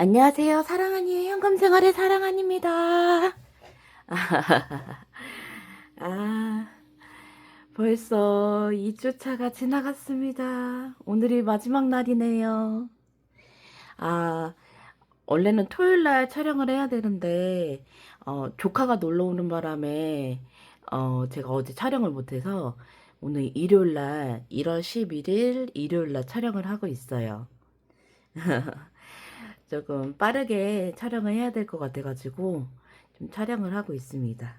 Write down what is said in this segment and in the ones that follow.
안녕하세요. 사랑하니 현금생활의 사랑하니입니다. 아, 벌써 2주차가 지나갔습니다. 오늘이 마지막 날이네요. 아, 원래는 토요일 날 촬영을 해야 되는데, 조카가 놀러 오는 바람에, 제가 어제 촬영을 못해서, 오늘 일요일 날, 1월 11일 일요일 날 촬영을 하고 있어요. 조금 빠르게 촬영을 해야 될 것 같아가지고 좀 촬영을 하고 있습니다.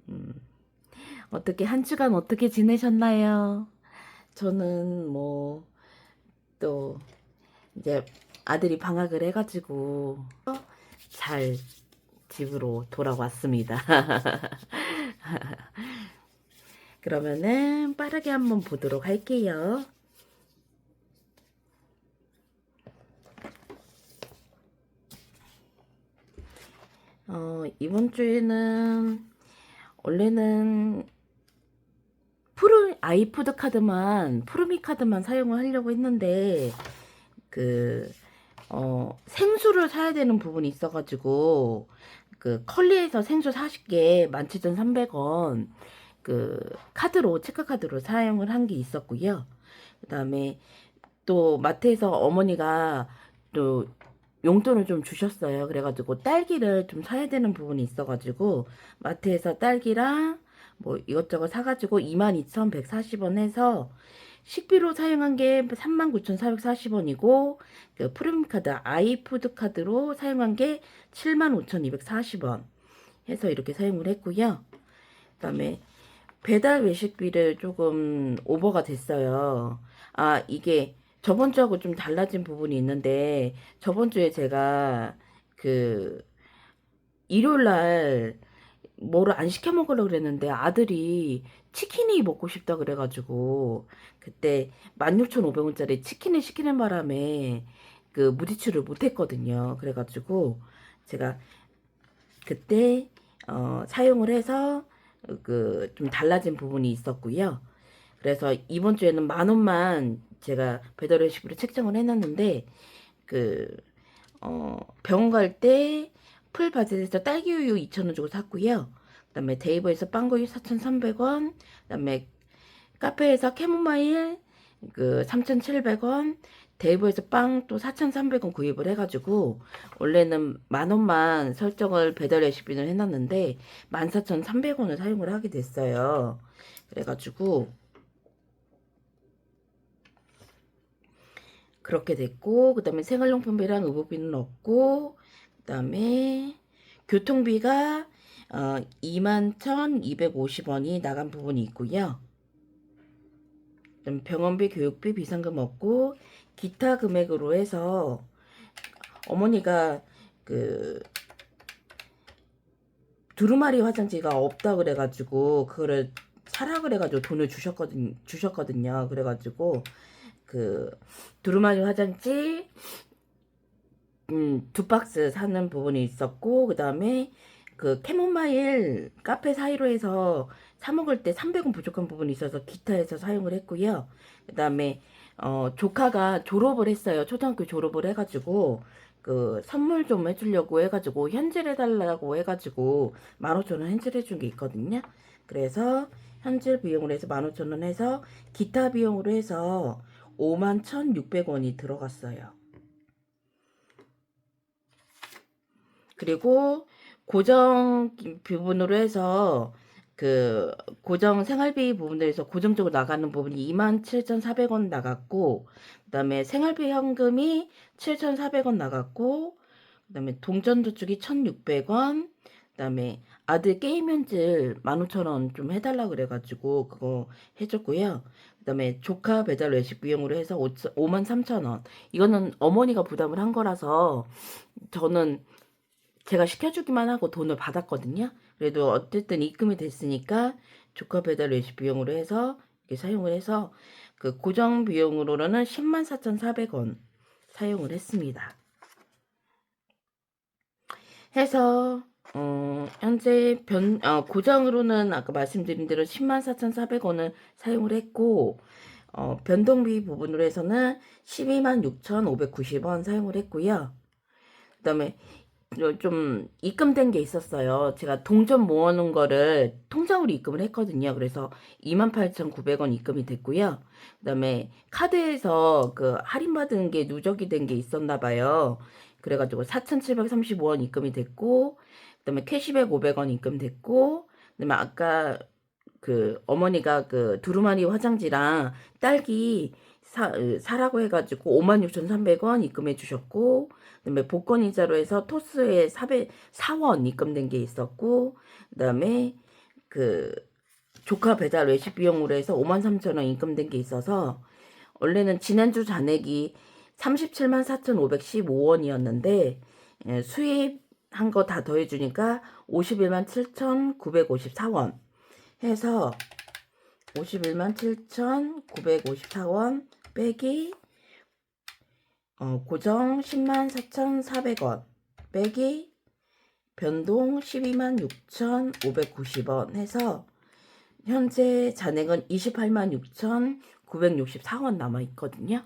음, 어떻게 한 주간 어떻게 지내셨나요? 저는 뭐 또 이제 아들이 방학을 해가지고 잘 집으로 돌아왔습니다. 그러면은 빠르게 한번 보도록 할게요. 이번 주에는 원래는 아이푸드 카드만, 푸르미 카드만 사용을 하려고 했는데, 그, 생수를 사야 되는 부분이 있어가지고, 컬리에서 생수 40개 17,300원, 카드로, 체크카드로 사용을 한 게 있었고요. 그 다음에 또 마트에서 어머니가 또 용돈을 좀 주셨어요. 그래가지고 딸기를 좀 사야 되는 부분이 있어가지고 마트에서 딸기랑 뭐 이것저것 사가지고 22,140원 해서 식비로 사용한 게 39,440원이고 그 프리미카드 아이푸드 카드로 사용한 게 75,240원 해서 이렇게 사용을 했고요. 그다음에 배달 외식비를 조금 오버가 됐어요. 아, 이게 저번 주하고 좀 달라진 부분이 있는데, 저번 주에 제가 그 일요일 날 뭐를 안 시켜 먹으려고 그랬는데 아들이 치킨이 먹고 싶다 그래가지고 그때 16,500원짜리 치킨을 시키는 바람에 무지출을 못했거든요. 그래가지고 제가 그때 사용을 해서 좀 달라진 부분이 있었고요. 그래서 이번 주에는 10,000원만 제가 배달 레시피로 책정을 해놨는데 그 병원 갈 때 풀 바젤에서 딸기 우유 2,000원 주고 샀고요. 그다음에 데이버에서 빵거유 4,300원, 그다음에 카페에서 캐모마일 3,700원, 데이버에서 빵 또 4,300원 구입을 해가지고 원래는 10,000원만 설정을 배달 레시피를 해놨는데 14,300원을 사용을 하게 됐어요. 그래가지고 그렇게 됐고 그다음에 생활용품비랑 의료비는 없고 그다음에 교통비가 21,250원이 나간 부분이 있고요. 그다음 병원비, 교육비, 비상금 없고 기타 금액으로 해서 어머니가 그 두루마리 화장지가 없다 그래가지고 그거를 사라 그래가지고 돈을 주셨거든요. 그래가지고 두루마리 화장지 2박스 사는 부분이 있었고, 그 다음에 캐모마일 카페 사이로 해서 사 먹을 때 300원 부족한 부분이 있어서 기타에서 사용을 했고요. 그 다음에, 조카가 졸업을 했어요. 초등학교 졸업을 해가지고, 선물 좀 해주려고 해가지고, 현질 해달라고 해가지고, 15,000원 현질 해준 게 있거든요. 그래서, 현질 비용으로 해서 15,000원 해서, 기타 비용으로 해서 51,600원이 들어갔어요. 그리고 고정 부분으로 해서 고정 생활비 부분에서 고정적으로 나가는 부분이 27,400원 나갔고 그다음에 생활비 현금이 7,400원 나갔고 그다음에 동전저축이 1,600원 그다음에 아들 게임 현질 15,000원 좀 해달라 그래가지고 그거 해줬고요. 그다음에 조카 배달 외식 비용으로 해서 53,000원. 이거는 어머니가 부담을 한 거라서 저는 제가 시켜주기만 하고 돈을 받았거든요. 그래도 어쨌든 입금이 됐으니까 조카 배달 외식 비용으로 해서 이렇게 사용을 해서 고정 비용으로는 104,400원 사용을 했습니다. 해서 현재 고정으로는 아까 말씀드린 대로 104,400원을 사용을 했고 변동비 부분으로 해서는 126,590원 사용을 했고요. 그다음에 좀 입금된 게 있었어요. 제가 동전 모아놓은 거를 통장으로 입금을 했거든요. 그래서 28,900원 입금이 됐고요. 그다음에 카드에서 그 할인받은 게 누적이 된 게 있었나 봐요. 그래가지고 4,735원 입금이 됐고, 그다음에 캐시백 500원 입금됐고, 그다음에 아까 그 어머니가 그 두루마리 화장지랑 딸기 사라고 해가지고 56,300원 입금해 주셨고, 그다음에 복권 이자로 해서 토스에 4원 입금된 게 있었고, 그다음에 그 조카 배달 외식 비용으로 해서 53,000원 입금된 게 있어서, 원래는 지난주 잔액이 37만 4,515원이었는데 수입한 거 다 더해주니까 51만 7,954원 해서 51만 7,954원 빼기 고정 10만 4,400원 빼기 변동 12만 6,590원 해서 현재 잔액은 28만 6,964원 남아 있거든요.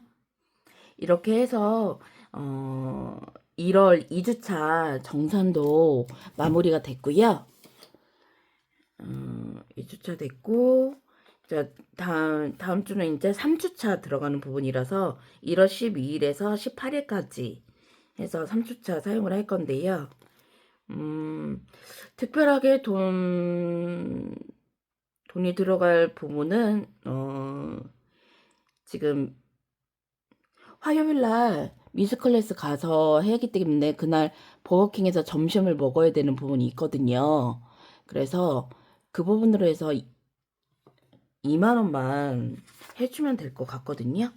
이렇게 해서 1월 2주차 정산도 마무리가 됐고요. 2주차 됐고, 자, 다음 주는 이제 3주차 들어가는 부분이라서 1월 12일에서 18일까지 해서 3주차 사용을 할 건데요. 특별하게 돈이 들어갈 부분은, 지금 화요일날 미스클래스 가서 해야기 때문에 그날 버거킹에서 점심을 먹어야 되는 부분이 있거든요. 그래서 그 부분으로 해서 2만원만 해주면 될 것 같거든요.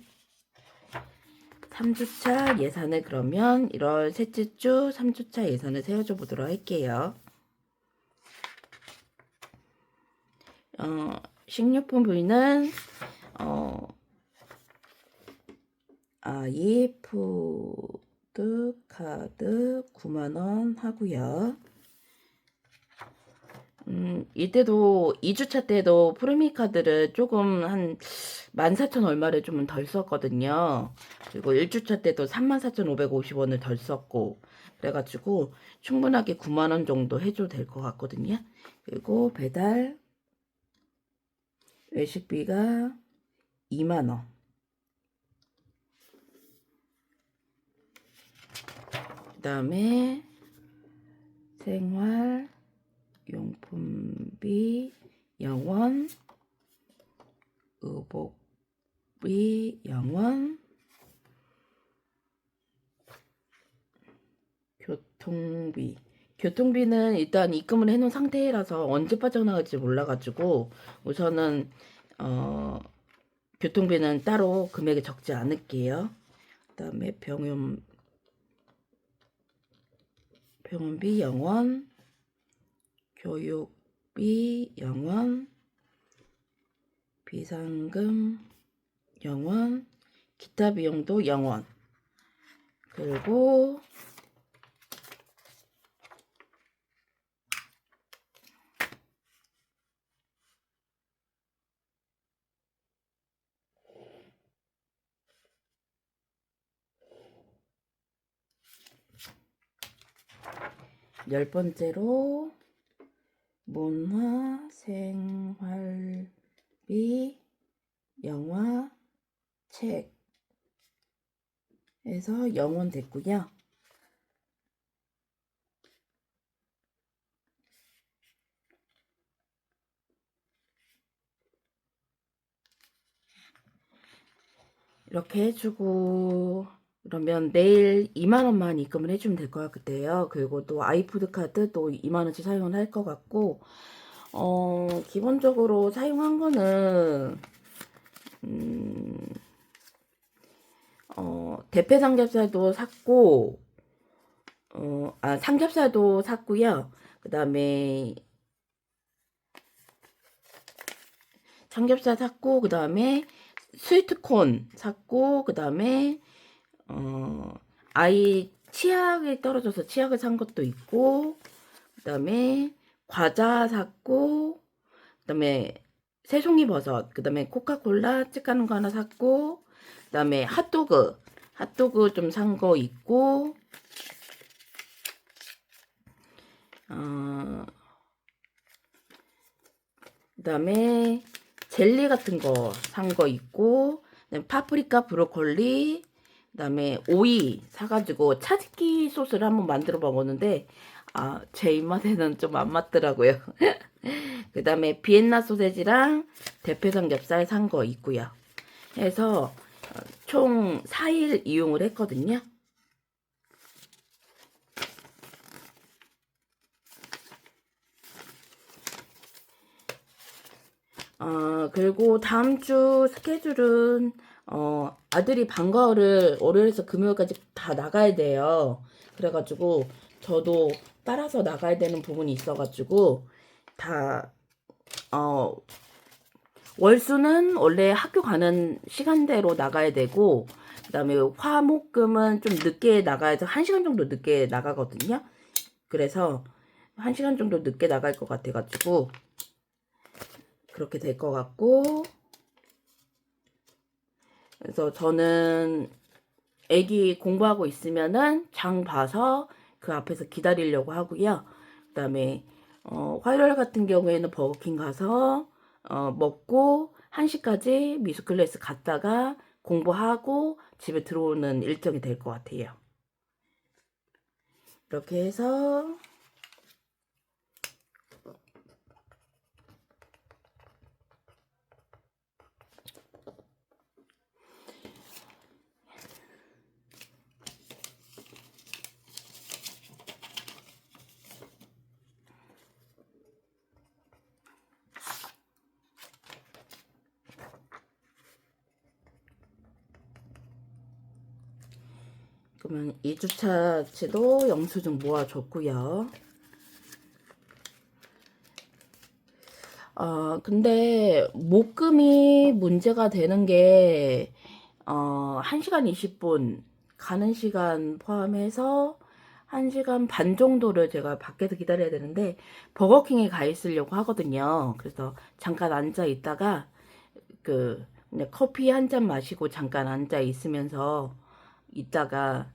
3주차 예산을 그러면 1월 셋째 주 3주차 예산을 세워줘 보도록 할게요. 식료품 부위는 아이푸드 카드 9만원 하고요. 이때도 2주차 때도 프리미 카드를 조금 한 14,000 얼마를 좀 덜 썼거든요. 그리고 1주차 때도 34,550원을 덜 썼고, 그래가지고 충분하게 9만원 정도 해줘도 될 것 같거든요. 그리고 배달 외식비가 2만원. 그 다음에 생활용품비 0원, 의복비 0원, 교통비는 일단 입금을 해놓은 상태라서 언제 빠져나갈지 몰라가지고 우선은 교통비는 따로 금액이 적지 않을게요. 그 다음에 병원비 0원, 교육비 0원, 비상금 0원, 기타 비용도 0원. 그리고 열 번째로 문화 생활비 영화 책 해서 0원 됐고요. 이렇게 해주고 그러면 내일 2만원만 입금을 해주면 될 것 같아요. 그리고 또 아이푸드 카드 또 2만원씩 사용을 할 것 같고 기본적으로 사용한 거는 대패 삼겹살도 샀고 삼겹살도 샀고요. 그 다음에 삼겹살 샀고 그 다음에 스위트콘 샀고 그 다음에 아이 치약이 떨어져서 치약을 산 것도 있고 그 다음에 과자 샀고 그 다음에 새송이 버섯 그 다음에 코카콜라 찌까는 거 하나 샀고 그 다음에 핫도그 좀 산 거 있고 그다음에 젤리 같은 거 산 거 있고, 그다음에 파프리카, 브로콜리, 그다음에 오이 사가지고 차지기 소스를 한번 만들어 먹었는데 제 입맛에는 좀 안 맞더라고요. 그다음에 비엔나 소세지랑 대패 삼겹살 산 거 있고요. 해서 총 4일 이용을 했거든요. 그리고 다음 주 스케줄은 아들이 방과후를 월요일에서 금요일까지 다 나가야 돼요. 그래가지고 저도 따라서 나가야 되는 부분이 있어가지고 다 월수는 원래 학교 가는 시간대로 나가야 되고, 그다음에 화목금은 좀 늦게 나가야서 1시간 정도 늦게 나가거든요. 그래서 1시간 정도 늦게 나갈 것 같아가지고 그렇게 될 것 같고, 그래서 저는 애기 공부하고 있으면은 장 봐서 그 앞에서 기다리려고 하고요. 그다음에 화요일 같은 경우에는 버거킹 가서 먹고 1시까지 미술 클래스 갔다가 공부하고 집에 들어오는 일정이 될 것 같아요. 이렇게 해서 그러면 2주차치도 영수증 모아줬고요. 근데 목금이 문제가 되는 게 1시간 20분 가는 시간 포함해서 1시간 반 정도를 제가 밖에서 기다려야 되는데 버거킹에 가 있으려고 하거든요. 그래서 잠깐 앉아 있다가 그냥 커피 한 잔 마시고 잠깐 앉아 있으면서 있다가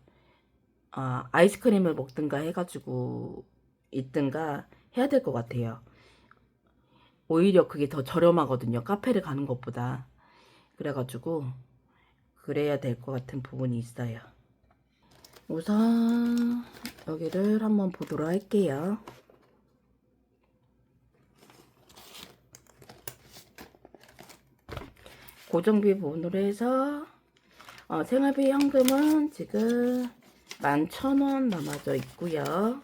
아이스크림을 먹든가 해가지고 있든가 해야 될 것 같아요. 오히려 그게 더 저렴하거든요. 카페를 가는 것보다. 그래가지고 그래야 될 것 같은 부분이 있어요. 우선 여기를 한번 보도록 할게요. 고정비 부분으로 해서 생활비 현금은 지금 11,000원 남아져 있고요.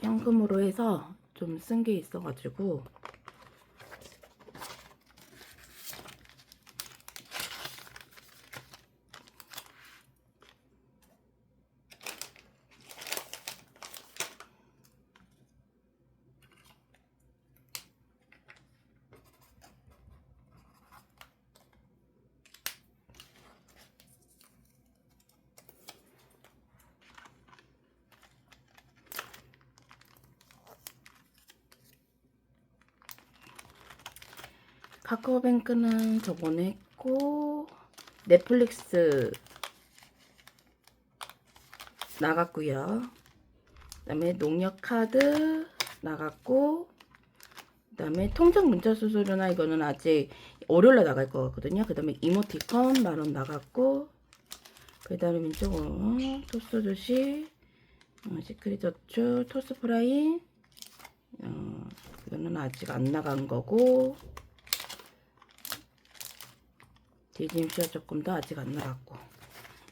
현금으로 해서 좀 쓴 게 있어가지고 카카오뱅크는 저번에 했고, 넷플릭스 나갔고요. 그 다음에 농협카드 나갔고, 그 다음에 통장 문자 수수료나 이거는 아직 월요일에 나갈 것 같거든요. 그 다음에 이모티콘 10,000원 나갔고, 배달의 민족은 토스트주시, 시크릿 저축, 토스프라임, 이거는 아직 안 나간 거고, 디짐시어 조금도 아직 안 나갔고,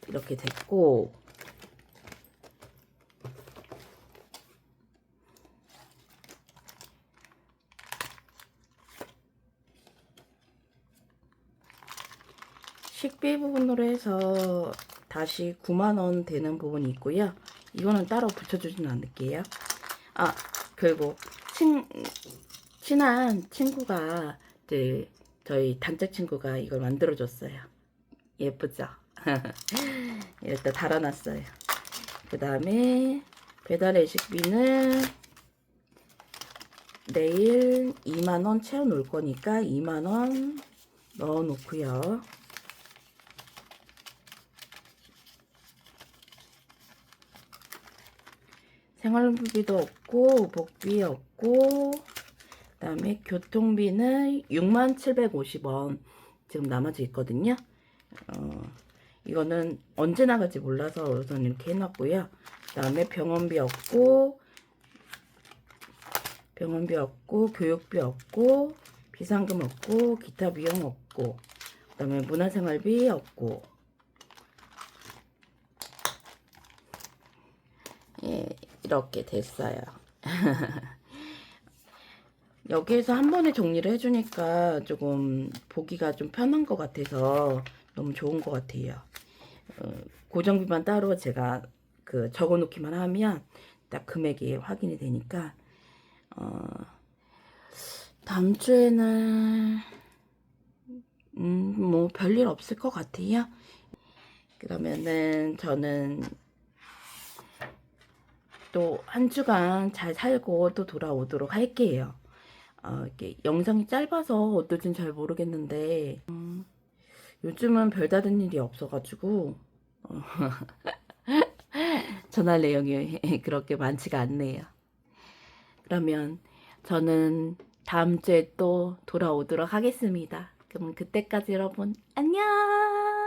이렇게 됐고, 식비 부분으로 해서 다시 9만원 되는 부분이 있고요. 이거는 따로 붙여주지는 않을게요. 그리고 친한 친구가 이제 저희 단짝 친구가 이걸 만들어줬어요. 예쁘죠? 이렇게 달아놨어요. 그 다음에 배달 외식비는 내일 2만원 채워놓을 거니까 2만원 넣어놓고요. 생활비도 없고 복비 없고 그다음에 교통비는 6750원 지금 남아져 있거든요. 이거는 언제 나갈지 몰라서 우선 이렇게 해놨고요. 그다음에 병원비 없고 교육비 없고 비상금 없고 기타 비용 없고 그다음에 문화생활비 없고 예, 이렇게 됐어요. 여기에서 한 번에 정리를 해주니까 조금 보기가 좀 편한 것 같아서 너무 좋은 것 같아요. 고정비만 따로 제가 그 적어 놓기만 하면 딱 금액이 확인이 되니까 다음 주에는 뭐 별일 없을 것 같아요. 그러면은 저는 또 한 주간 잘 살고 또 돌아오도록 할게요. 이렇게 영상이 짧아서 어떨진 잘 모르겠는데 요즘은 별다른 일이 없어가지고 전할 내용이 그렇게 많지가 않네요. 그러면 저는 다음 주에 또 돌아오도록 하겠습니다. 그럼 그때까지 여러분 안녕.